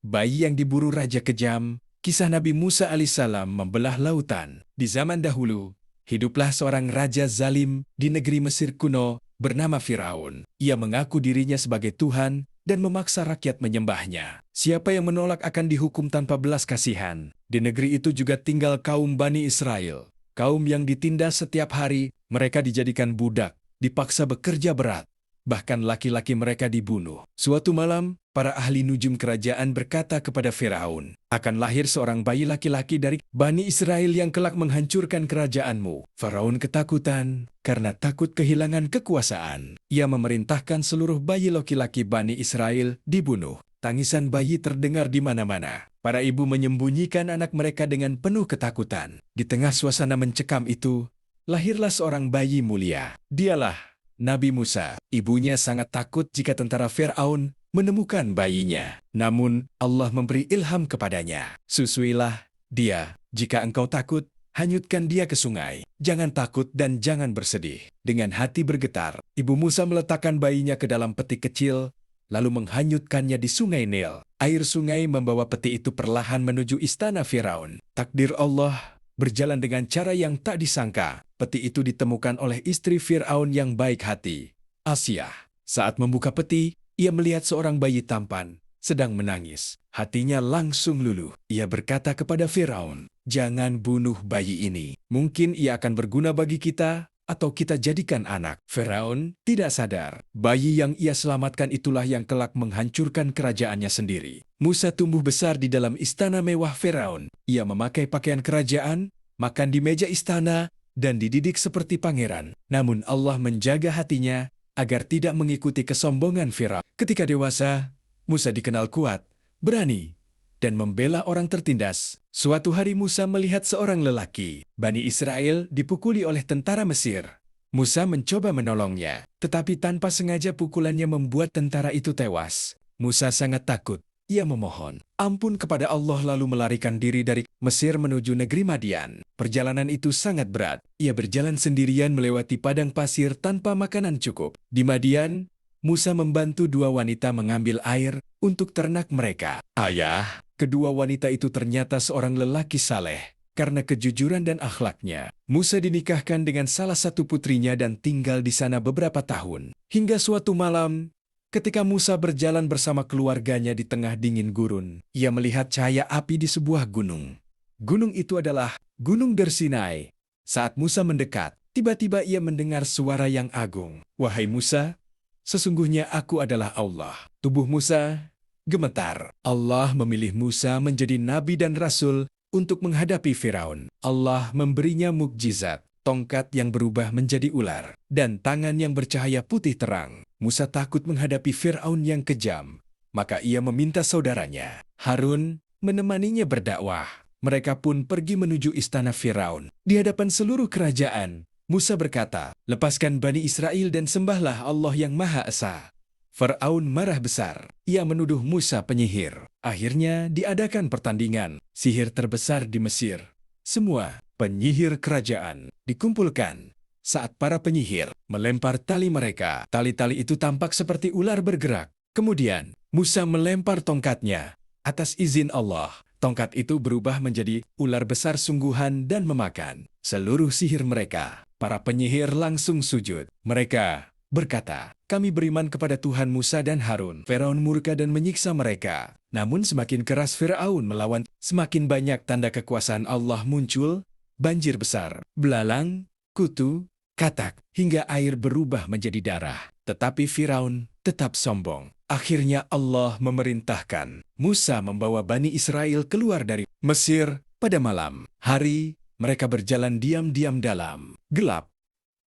Bayi yang diburu raja kejam, kisah Nabi Musa alaihissalam membelah lautan. Di zaman dahulu, hiduplah seorang raja zalim di negeri Mesir kuno bernama Firaun. Ia mengaku dirinya sebagai Tuhan dan memaksa rakyat menyembahnya. Siapa yang menolak akan dihukum tanpa belas kasihan. Di negeri itu juga tinggal kaum Bani Israel. Kaum yang ditindas setiap hari, mereka dijadikan budak, dipaksa bekerja berat. Bahkan laki-laki mereka dibunuh. Suatu malam, para ahli nujum kerajaan berkata kepada Firaun, akan lahir seorang bayi laki-laki dari Bani Israel yang kelak menghancurkan kerajaanmu. Firaun ketakutan karena takut kehilangan kekuasaan. Ia memerintahkan seluruh bayi laki-laki Bani Israel dibunuh. Tangisan bayi terdengar di mana-mana. Para ibu menyembunyikan anak mereka dengan penuh ketakutan. Di tengah suasana mencekam itu, lahirlah seorang bayi mulia. Dialah Nabi Musa. Ibunya sangat takut jika tentara Firaun menemukan bayinya. Namun, Allah memberi ilham kepadanya. Susuilah dia. Jika engkau takut, hanyutkan dia ke sungai. Jangan takut dan jangan bersedih. Dengan hati bergetar, ibu Musa meletakkan bayinya ke dalam peti kecil, lalu menghanyutkannya di sungai Nil. Air sungai membawa peti itu perlahan menuju istana Firaun. Takdir Allah berjalan dengan cara yang tak disangka. Peti itu ditemukan oleh istri Firaun yang baik hati, Asia. Saat membuka peti, ia melihat seorang bayi tampan sedang menangis. Hatinya langsung luluh. Ia berkata kepada Firaun, jangan bunuh bayi ini. Mungkin ia akan berguna bagi kita, atau kita jadikan anak. Firaun tidak sadar, bayi yang ia selamatkan itulah yang kelak menghancurkan kerajaannya sendiri. Musa tumbuh besar di dalam istana mewah Firaun. Ia memakai pakaian kerajaan, makan di meja istana, dan dididik seperti pangeran. Namun Allah menjaga hatinya agar tidak mengikuti kesombongan Firaun. Ketika dewasa, Musa dikenal kuat, berani, dan membela orang tertindas. Suatu hari Musa melihat seorang lelaki, Bani Israel, dipukuli oleh tentara Mesir. Musa mencoba menolongnya, tetapi tanpa sengaja pukulannya membuat tentara itu tewas. Musa sangat takut. Ia memohon ampun kepada Allah lalu melarikan diri dari Mesir menuju negeri Madian. Perjalanan itu sangat berat. Ia berjalan sendirian melewati padang pasir tanpa makanan cukup. Di Madian, Musa membantu dua wanita mengambil air untuk ternak mereka. Ayah, kedua wanita itu ternyata seorang lelaki saleh. Karena kejujuran dan akhlaknya, Musa dinikahkan dengan salah satu putrinya dan tinggal di sana beberapa tahun. Hingga suatu malam, ketika Musa berjalan bersama keluarganya di tengah dingin gurun, ia melihat cahaya api di sebuah gunung. Gunung itu adalah Gunung Dersinai. Saat Musa mendekat, tiba-tiba ia mendengar suara yang agung. Wahai Musa, sesungguhnya aku adalah Allah. Tubuh Musa gemetar. Allah memilih Musa menjadi nabi dan rasul untuk menghadapi Firaun. Allah memberinya mukjizat, tongkat yang berubah menjadi ular, dan tangan yang bercahaya putih terang. Musa takut menghadapi Firaun yang kejam, maka ia meminta saudaranya, Harun, menemaninya berdakwah. Mereka pun pergi menuju istana Firaun. Di hadapan seluruh kerajaan, Musa berkata, lepaskan Bani Israel dan sembahlah Allah yang Maha Esa. Firaun marah besar. Ia menuduh Musa penyihir. Akhirnya diadakan pertandingan sihir terbesar di Mesir. Semua penyihir kerajaan dikumpulkan. Saat para penyihir melempar tali mereka, tali-tali itu tampak seperti ular bergerak. Kemudian Musa melempar tongkatnya. Atas izin Allah, tongkat itu berubah menjadi ular besar sungguhan dan memakan seluruh sihir mereka. Para penyihir langsung sujud. Mereka berkata, kami beriman kepada Tuhan Musa dan Harun. Firaun murka dan menyiksa mereka. Namun semakin keras Firaun melawan, semakin banyak tanda kekuasaan Allah muncul, banjir besar, belalang, kutu, katak, hingga air berubah menjadi darah. Tetapi Firaun tetap sombong. Akhirnya Allah memerintahkan Musa membawa Bani Israel keluar dari Mesir pada malam. Hari, mereka berjalan diam-diam dalam gelap.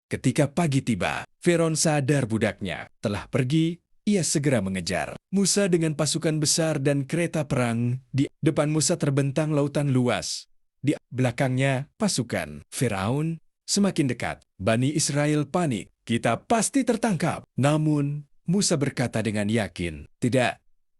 Ketika pagi tiba, Firaun sadar budaknya telah pergi. Ia segera mengejar Musa dengan pasukan besar dan kereta perang. Di depan Musa terbentang lautan luas. Di belakangnya pasukan Firaun semakin dekat. Bani Israel panik. Kita pasti tertangkap. Namun Musa berkata dengan yakin, tidak.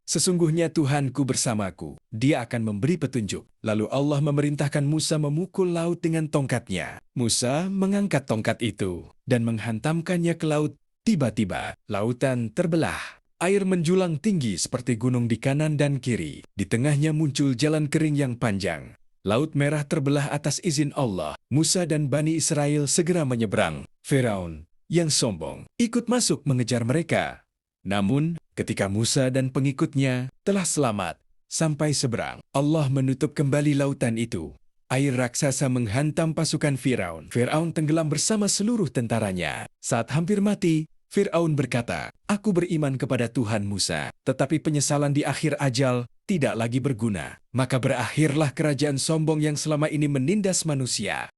Sesungguhnya Tuhanku bersamaku. Dia akan memberi petunjuk. Lalu Allah memerintahkan Musa memukul laut dengan tongkatnya. Musa mengangkat tongkat itu dan menghantamkannya ke laut. Tiba-tiba, lautan terbelah. Air menjulang tinggi seperti gunung di kanan dan kiri. Di tengahnya muncul jalan kering yang panjang. Laut Merah terbelah atas izin Allah. Musa dan Bani Israel segera menyeberang. Firaun, yang sombong, ikut masuk mengejar mereka. Namun, ketika Musa dan pengikutnya telah selamat sampai seberang, Allah menutup kembali lautan itu. Air raksasa menghantam pasukan Firaun. Firaun tenggelam bersama seluruh tentaranya. Saat hampir mati, Firaun berkata, "Aku beriman kepada Tuhan Musa." Tetapi penyesalan di akhir ajal tidak lagi berguna. Maka berakhirlah kerajaan sombong yang selama ini menindas manusia.